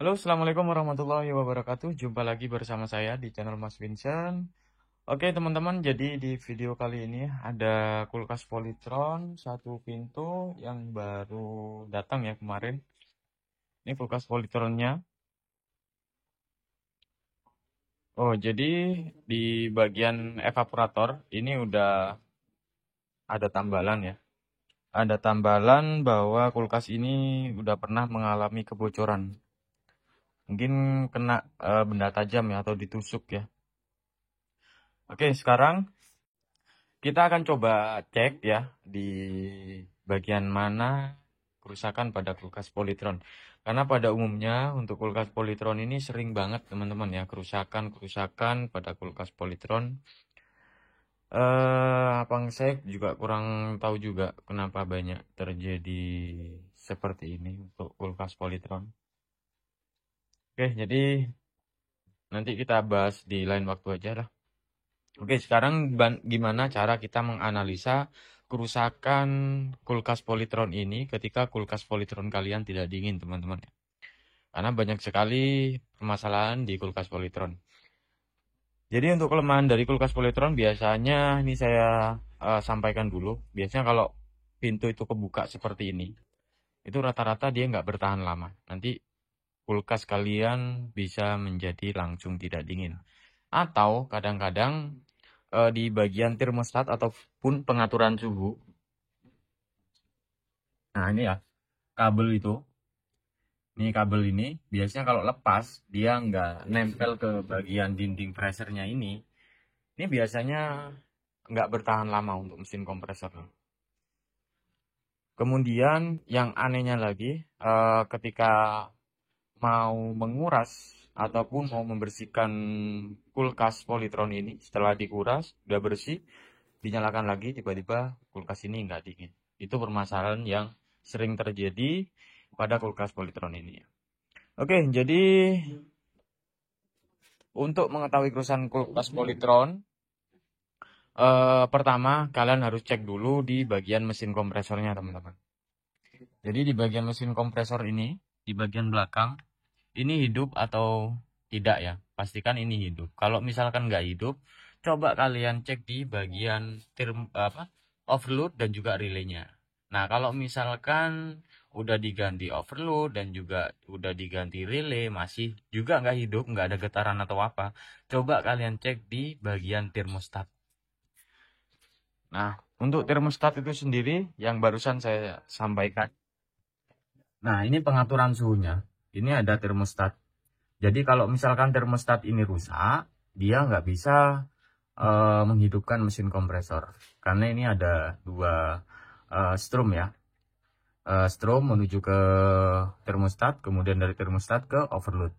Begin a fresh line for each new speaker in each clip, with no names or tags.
Halo, Assalamualaikum warahmatullahi wabarakatuh. Jumpa lagi bersama saya di channel Mas Vincent. Oke, teman-teman, jadi di video kali ini ada kulkas Polytron satu pintu yang baru datang ya kemarin. Ini kulkas Polytronnya. Oh, jadi di bagian evaporator ini udah ada tambalan ya. Ada tambalan bahwa kulkas ini udah pernah mengalami kebocoran. Mungkin kena benda tajam ya atau ditusuk ya. Oke, sekarang kita akan coba cek ya di bagian mana kerusakan pada kulkas Polytron. Karena pada umumnya untuk kulkas Polytron ini sering banget teman-teman ya kerusakan-kerusakan pada kulkas Polytron. Abang saya juga kurang tahu juga kenapa banyak terjadi seperti ini untuk kulkas Polytron. Oke, jadi nanti kita bahas di lain waktu aja lah. Oke, sekarang gimana cara kita menganalisa kerusakan kulkas Polytron ini ketika kulkas Polytron kalian tidak dingin, teman-teman. Karena banyak sekali permasalahan di kulkas Polytron. Jadi untuk kelemahan dari kulkas Polytron biasanya ini saya sampaikan dulu. Biasanya kalau pintu itu kebuka seperti ini, itu rata-rata dia nggak bertahan lama. Nanti kulkas kalian bisa menjadi langsung tidak dingin. Atau kadang-kadang di bagian termostat ataupun pengaturan suhu. Nah ini ya, kabel itu. Ini kabel ini, biasanya kalau lepas, dia nggak nempel ke bagian dinding presernya ini. Ini biasanya nggak bertahan lama untuk mesin kompresor. Kemudian yang anehnya lagi, ketika mau menguras ataupun mau membersihkan kulkas Polytron ini, setelah dikuras, udah bersih, dinyalakan lagi tiba-tiba kulkas ini nggak dingin. Itu permasalahan yang sering terjadi pada kulkas Polytron ini. Oke, jadi untuk mengetahui kerusakan kulkas Polytron, pertama kalian harus cek dulu di bagian mesin kompresornya, teman-teman. Jadi di bagian mesin kompresor ini, di bagian belakang, ini hidup atau tidak ya? Pastikan ini hidup. Kalau misalkan nggak hidup, coba kalian cek di bagian overload dan juga relaynya. Nah, kalau misalkan udah diganti overload dan juga udah diganti relay, masih juga nggak hidup, nggak ada getaran atau apa, coba kalian cek di bagian termostat. Nah, untuk termostat itu sendiri yang barusan saya sampaikan. Nah, ini pengaturan suhunya. Ini ada termostat. Jadi kalau misalkan termostat ini rusak, dia nggak bisa menghidupkan mesin kompresor. Karena ini ada dua strom ya. Strom menuju ke termostat, kemudian dari termostat ke overload.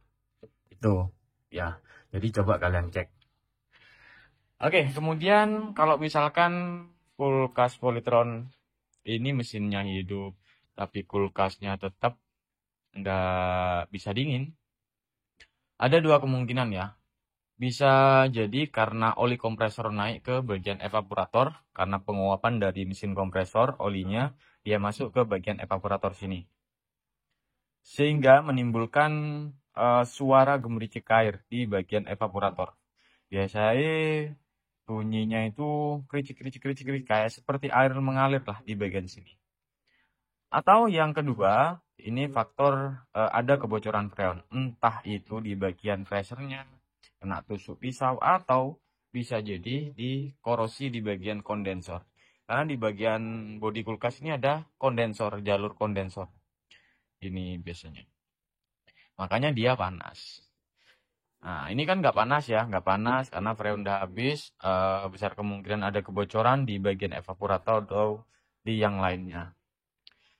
Itu ya. Jadi coba kalian cek. Oke, kemudian kalau misalkan kulkas Polytron ini mesinnya hidup, tapi kulkasnya tetap nggak bisa dingin. Ada dua kemungkinan ya. Bisa jadi karena oli kompresor naik ke bagian evaporator, karena penguapan dari mesin kompresor, olinya dia masuk ke bagian evaporator sini. Sehingga menimbulkan suara gemericik air di bagian evaporator. Biasanya bunyinya itu kericik kayak seperti air mengalir lah di bagian sini. Atau yang kedua, ini faktor ada kebocoran freon. Entah itu di bagian pressernya, kena tusuk pisau, atau bisa jadi di korosi di bagian kondensor. Karena di bagian bodi kulkas ini ada kondensor, jalur kondensor. Ini biasanya. Makanya dia panas. Nah, ini kan nggak panas ya, nggak panas karena freon udah habis. Besar kemungkinan ada kebocoran di bagian evaporator atau di yang lainnya.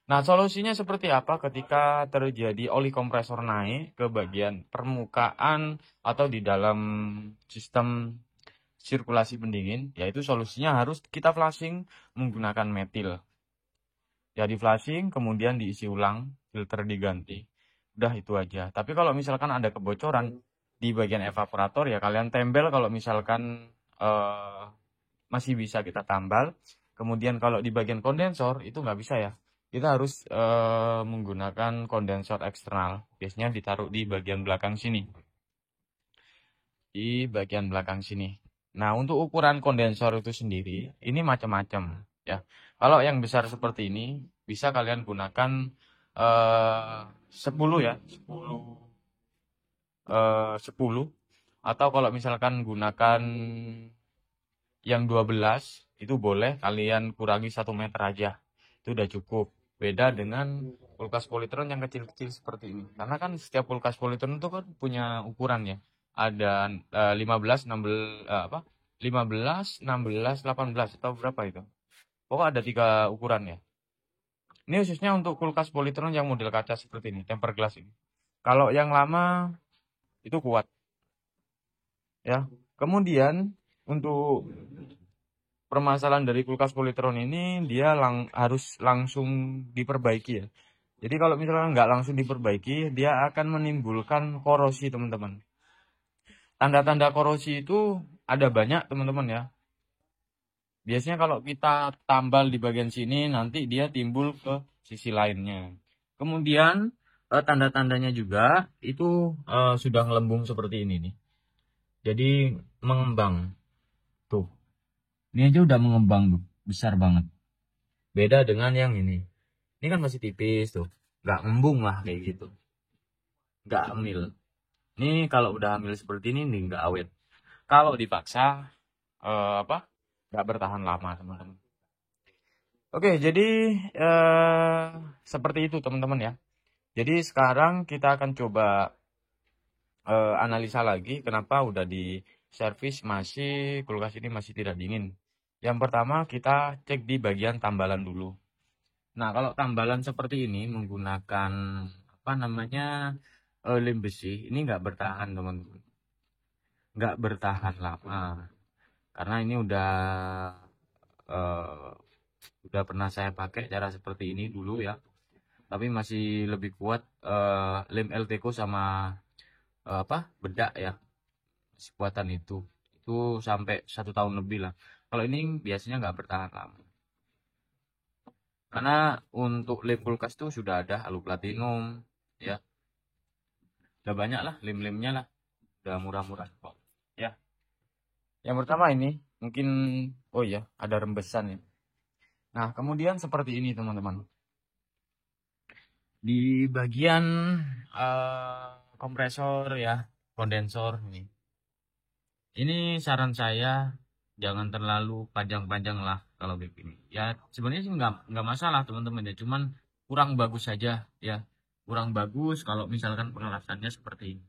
Nah, solusinya seperti apa ketika terjadi oli kompresor naik ke bagian permukaan atau di dalam sistem sirkulasi pendingin? Yaitu solusinya harus kita flushing menggunakan metil. Jadi flushing, kemudian diisi ulang, filter diganti. Udah itu aja. Tapi kalau misalkan ada kebocoran di bagian evaporator, ya kalian tempel kalau misalkan masih bisa kita tambal. Kemudian kalau di bagian kondensor, itu nggak bisa ya. kita harus menggunakan kondensor eksternal. Biasanya ditaruh di bagian belakang sini. Di bagian belakang sini. Nah, untuk ukuran kondensor itu sendiri, ini macam-macam ya. Kalau yang besar seperti ini, bisa kalian gunakan 10 ya, 10. Atau kalau misalkan gunakan yang 12, itu boleh kalian kurangi 1 meter aja. Itu udah cukup. Beda dengan kulkas Polytron yang kecil-kecil seperti ini. Karena kan setiap kulkas Polytron itu kan punya ukuran ya. Ada 15, 16 apa? 15, 16, 18 atau berapa itu? Pokoknya ada 3 ukuran ya. Ini khususnya untuk kulkas Polytron yang model kaca seperti ini, tempered glass ini. Kalau yang lama itu kuat ya. Kemudian untuk permasalahan dari kulkas Polytron ini, dia harus langsung diperbaiki ya. Jadi kalau misalnya nggak langsung diperbaiki, dia akan menimbulkan korosi teman-teman. Tanda-tanda korosi itu ada banyak teman-teman ya. Biasanya kalau kita tambal di bagian sini, nanti dia timbul ke sisi lainnya. Kemudian tanda-tandanya juga itu sudah ngelembung seperti ini nih. Jadi mengembang. Tuh. Ini aja udah mengembang tuh, besar banget. Beda dengan yang ini. Ini kan masih tipis tuh. Nggak ngembung lah kayak gitu. Nggak hamil. Ini kalau udah hamil seperti ini nih nggak awet. Kalau dipaksa nggak bertahan lama teman-teman. Oke, jadi seperti itu teman-teman ya. Jadi sekarang kita akan coba analisa lagi kenapa udah di servis masih kulkas ini masih tidak dingin. Yang pertama kita cek di bagian tambalan dulu. Nah, kalau tambalan seperti ini menggunakan apa namanya lem besi, ini nggak bertahan teman-teman, nggak bertahan lama karena ini uh, udah pernah saya pakai cara seperti ini dulu ya, tapi masih lebih kuat lem LTCO sama bedak ya, masih kuatan itu sampai 1 tahun lebih lah. Kalau ini biasanya nggak bertahan lama. Karena untuk lem kulkas tuh sudah ada Alu Platinum ya. Udah banyak lah lem-lemnya lah. Udah murah-murah kok. Ya. Yang pertama ini mungkin oh ya, ada rembesan ya. Nah, kemudian seperti ini teman-teman. Di bagian kompresor ya, kondensor ini. Ini saran saya jangan terlalu panjang-panjang lah kalau begini. Ya sebenarnya sih nggak masalah teman-teman ya, cuman kurang bagus saja ya. Kurang bagus kalau misalkan pengelasannya seperti ini.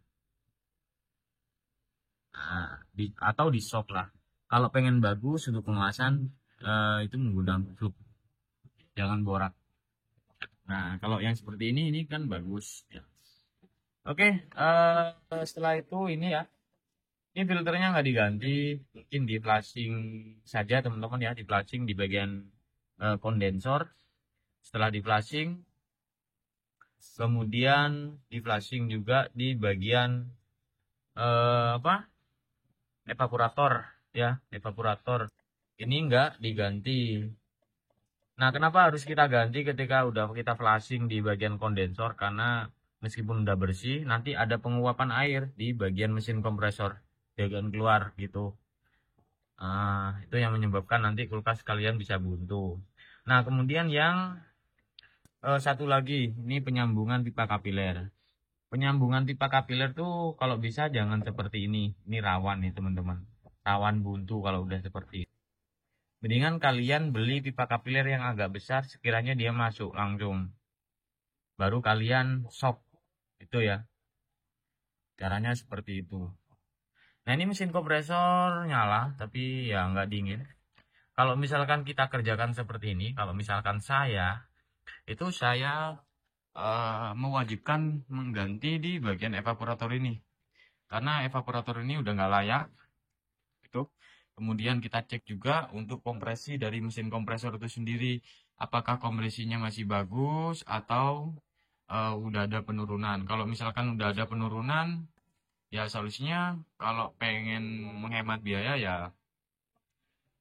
Nah, atau di shop lah. Kalau pengen bagus untuk pengelasan itu menggunakan fluk, jangan borak. Nah, kalau yang seperti ini kan bagus ya. Oke, setelah itu ini ya. Ini filternya nggak diganti, mungkin di flashing saja teman-teman ya, di flashing di bagian kondensor. Setelah di flashing, kemudian di flashing juga di bagian evaporator ya, evaporator. Ini nggak diganti. Nah, kenapa harus kita ganti ketika udah kita flashing di bagian kondensor? Karena meskipun udah bersih, nanti ada penguapan air di bagian mesin kompresor, bagian keluar gitu. Itu yang menyebabkan nanti kulkas kalian bisa buntu. Nah, kemudian yang satu lagi, ini penyambungan pipa kapiler. Penyambungan pipa kapiler tuh kalau bisa jangan seperti ini. Ini rawan nih teman-teman. Rawan buntu kalau udah seperti ini. Mendingan kalian beli pipa kapiler yang agak besar, sekiranya dia masuk langsung. Baru kalian sok. Itu ya. Caranya seperti itu. Nah, ini mesin kompresor nyala, tapi ya nggak dingin. Kalau misalkan kita kerjakan seperti ini, kalau misalkan saya mewajibkan mengganti di bagian evaporator ini. Karena evaporator ini udah nggak layak. Itu. Kemudian kita cek juga untuk kompresi dari mesin kompresor itu sendiri. Apakah kompresinya masih bagus atau udah ada penurunan. Kalau misalkan udah ada penurunan, ya solusinya kalau pengen menghemat biaya ya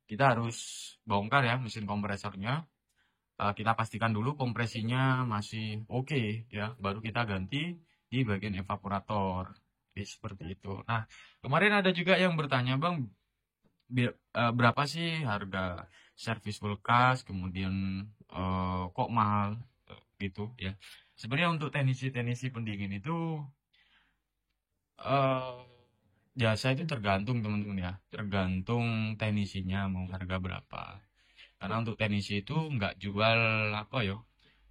kita harus bongkar ya mesin kompresornya. kita pastikan dulu kompresinya masih oke ya, baru kita ganti di bagian evaporator. Jadi seperti itu. Nah, kemarin ada juga yang bertanya, Bang, berapa sih harga servis kulkas, kemudian kok mahal gitu ya. Sebenarnya untuk teknisi-teknisi pendingin itu eh, jasa itu tergantung teman-teman ya, tergantung teknisinya mau harga berapa. Karena untuk teknisi itu nggak jual apa ya,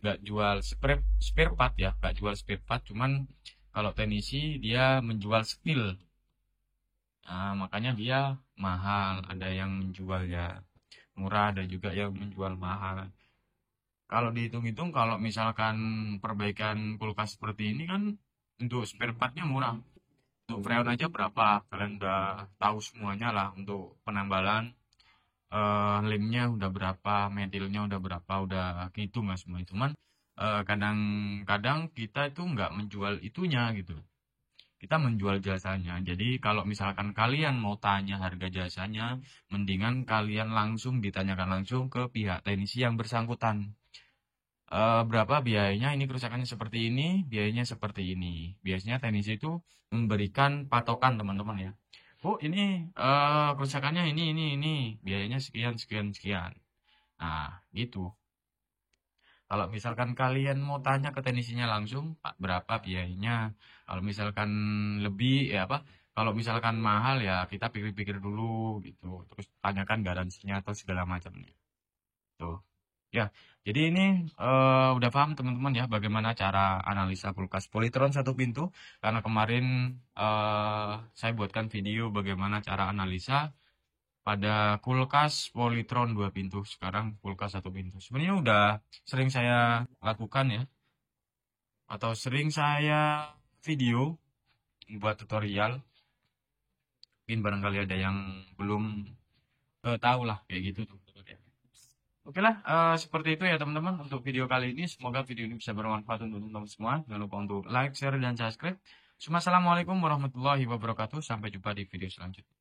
nggak jual spare part ya, nggak jual spare part, cuman kalau teknisi dia menjual skill. Nah, makanya dia mahal. Ada yang menjualnya murah, ada juga yang menjual mahal. Kalau dihitung-hitung, kalau misalkan perbaikan kulkas seperti ini kan untuk spare partnya murah. Untuk freon aja berapa? Kalian udah tahu semuanya lah. Untuk penambalan lemnya udah berapa, metilnya udah berapa, udah gitu nggak semua itu. Cuman kadang-kadang kita itu nggak menjual itunya gitu. Kita menjual jasanya. Jadi kalau misalkan kalian mau tanya harga jasanya, mendingan kalian langsung ditanyakan langsung ke pihak teknisi yang bersangkutan. Berapa biayanya, ini kerusakannya seperti ini, biayanya seperti ini. Biasanya teknisi itu memberikan patokan teman-teman ya. Oh ini kerusakannya ini, biayanya sekian, sekian, sekian. Nah gitu. Kalau misalkan kalian mau tanya ke teknisinya langsung, Pak, berapa biayanya? Kalau misalkan lebih, ya apa? Kalau misalkan mahal ya kita pikir-pikir dulu gitu. Terus tanyakan garansinya atau segala macamnya. Tuh. Ya, jadi ini udah paham teman-teman ya bagaimana cara analisa kulkas Polytron satu pintu. Karena kemarin saya buatkan video bagaimana cara analisa pada kulkas Polytron 2 pintu, sekarang kulkas satu pintu. Sebenarnya udah sering saya lakukan ya, atau sering saya video buat tutorial. Mungkin barangkali ada yang belum tahu lah kayak gitu tuh. Oke lah, seperti itu ya teman-teman untuk video kali ini. Semoga video ini bisa bermanfaat untuk teman-teman semua. Jangan lupa untuk like, share, dan subscribe. Assalamualaikum warahmatullahi wabarakatuh. Sampai jumpa di video selanjutnya.